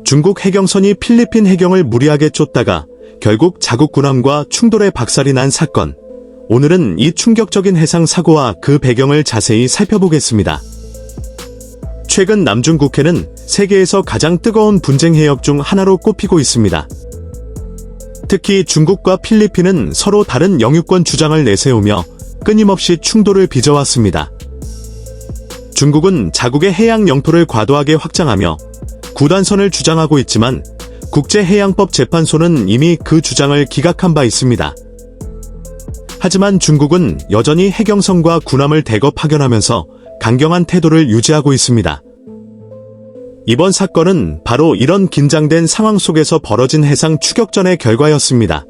중국 해경선이 필리핀 해경을 무리하게 쫓다가 결국 자국 군함과 충돌에 박살이 난 사건. 오늘은 이 충격적인 해상 사고와 그 배경을 자세히 살펴보겠습니다. 최근 남중국해는 세계에서 가장 뜨거운 분쟁 해역 중 하나로 꼽히고 있습니다. 특히 중국과 필리핀은 서로 다른 영유권 주장을 내세우며 끊임없이 충돌을 빚어왔습니다. 중국은 자국의 해양 영토를 과도하게 확장하며 구단선을 주장하고 있지만 국제해양법재판소는 이미 그 주장을 기각한 바 있습니다. 하지만 중국은 여전히 해경선과 군함을 대거 파견하면서 강경한 태도를 유지하고 있습니다. 이번 사건은 바로 이런 긴장된 상황 속에서 벌어진 해상 추격전의 결과였습니다.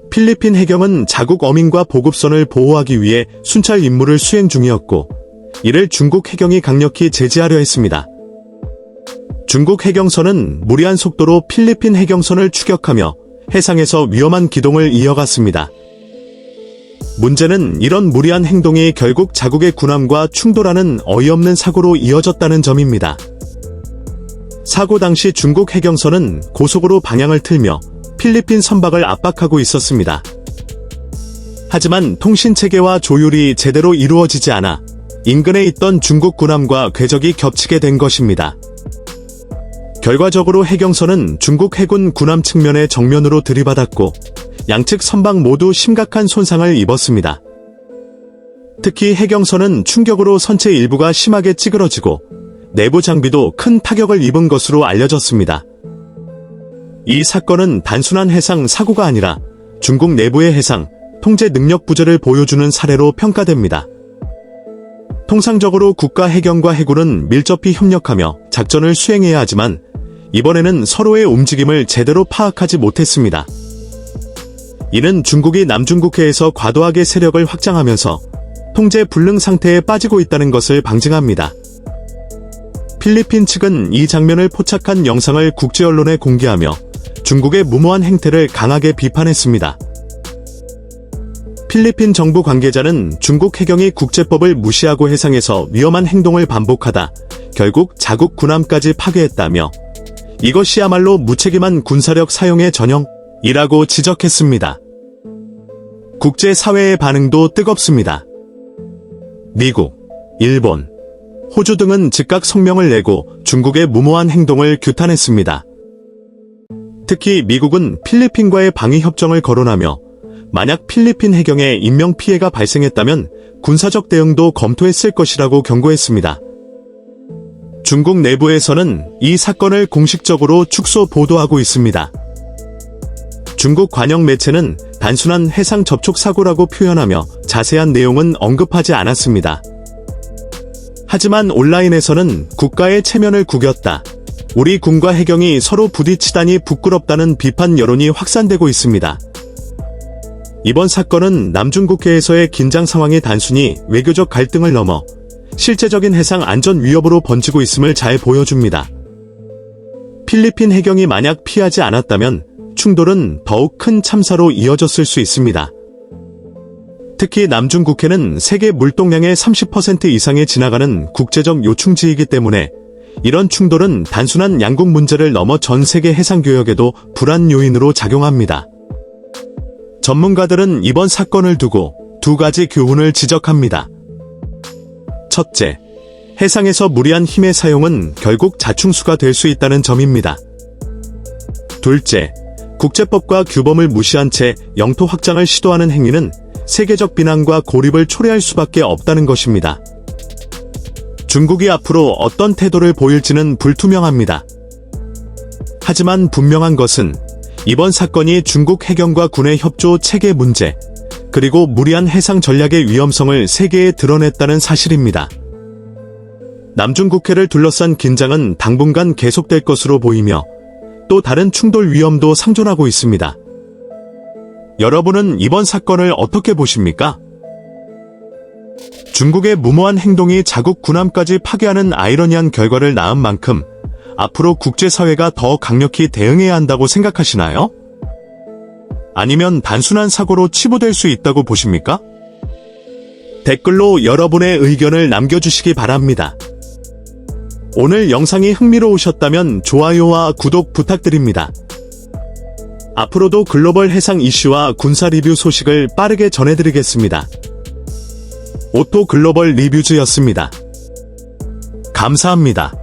필리핀 해경은 자국 어민과 보급선을 보호하기 위해 순찰 임무를 수행 중이었고, 이를 중국 해경이 강력히 제지하려 했습니다. 중국 해경선은 무리한 속도로 필리핀 해경선을 추격하며 해상에서 위험한 기동을 이어갔습니다. 문제는 이런 무리한 행동이 결국 자국의 군함과 충돌하는 어이없는 사고로 이어졌다는 점입니다. 사고 당시 중국 해경선은 고속으로 방향을 틀며 필리핀 선박을 압박하고 있었습니다. 하지만 통신체계와 조율이 제대로 이루어지지 않아 인근에 있던 중국 군함과 궤적이 겹치게 된 것입니다. 결과적으로 해경선은 중국 해군 군함 측면에 정면으로 들이받았고 양측 선박 모두 심각한 손상을 입었습니다. 특히 해경선은 충격으로 선체 일부가 심하게 찌그러지고 내부 장비도 큰 타격을 입은 것으로 알려졌습니다. 이 사건은 단순한 해상 사고가 아니라 중국 내부의 해상 통제 능력 부재를 보여주는 사례로 평가됩니다. 통상적으로 국가 해경과 해군은 밀접히 협력하며 작전을 수행해야 하지만 이번에는 서로의 움직임을 제대로 파악하지 못했습니다. 이는 중국이 남중국해에서 과도하게 세력을 확장하면서 통제 불능 상태에 빠지고 있다는 것을 방증합니다. 필리핀 측은 이 장면을 포착한 영상을 국제 언론에 공개하며 중국의 무모한 행태를 강하게 비판했습니다. 필리핀 정부 관계자는 중국 해경이 국제법을 무시하고 해상에서 위험한 행동을 반복하다 결국 자국 군함까지 파괴했다며 이것이야말로 무책임한 군사력 사용의 전형이라고 지적했습니다. 국제사회의 반응도 뜨겁습니다. 미국, 일본, 호주 등은 즉각 성명을 내고 중국의 무모한 행동을 규탄했습니다. 특히 미국은 필리핀과의 방위협정을 거론하며 만약 필리핀 해경에 인명피해가 발생했다면 군사적 대응도 검토했을 것이라고 경고했습니다. 중국 내부에서는 이 사건을 공식적으로 축소 보도하고 있습니다. 중국 관영 매체는 단순한 해상 접촉 사고라고 표현하며 자세한 내용은 언급하지 않았습니다. 하지만 온라인에서는 국가의 체면을 구겼다. 우리 군과 해경이 서로 부딪히다니 부끄럽다는 비판 여론이 확산되고 있습니다. 이번 사건은 남중국해에서의 긴장 상황이 단순히 외교적 갈등을 넘어 실제적인 해상 안전 위협으로 번지고 있음을 잘 보여줍니다. 필리핀 해경이 만약 피하지 않았다면 충돌은 더욱 큰 참사로 이어졌을 수 있습니다. 특히 남중국해는 세계 물동량의 30% 이상이 지나가는 국제적 요충지이기 때문에 이런 충돌은 단순한 양국 문제를 넘어 전 세계 해상 교역에도 불안 요인으로 작용합니다. 전문가들은 이번 사건을 두고 두 가지 교훈을 지적합니다. 첫째, 해상에서 무리한 힘의 사용은 결국 자충수가 될 수 있다는 점입니다. 둘째, 국제법과 규범을 무시한 채 영토 확장을 시도하는 행위는 세계적 비난과 고립을 초래할 수밖에 없다는 것입니다. 중국이 앞으로 어떤 태도를 보일지는 불투명합니다. 하지만 분명한 것은 이번 사건이 중국 해경과 군의 협조 체계 문제, 그리고 무리한 해상 전략의 위험성을 세계에 드러냈다는 사실입니다. 남중국해를 둘러싼 긴장은 당분간 계속될 것으로 보이며 또 다른 충돌 위험도 상존하고 있습니다. 여러분은 이번 사건을 어떻게 보십니까? 중국의 무모한 행동이 자국 군함까지 파괴하는 아이러니한 결과를 낳은 만큼 앞으로 국제사회가 더 강력히 대응해야 한다고 생각하시나요? 아니면 단순한 사고로 치부될 수 있다고 보십니까? 댓글로 여러분의 의견을 남겨주시기 바랍니다. 오늘 영상이 흥미로우셨다면 좋아요와 구독 부탁드립니다. 앞으로도 글로벌 해상 이슈와 군사 리뷰 소식을 빠르게 전해드리겠습니다. 오토 글로벌 리뷰즈였습니다. 감사합니다.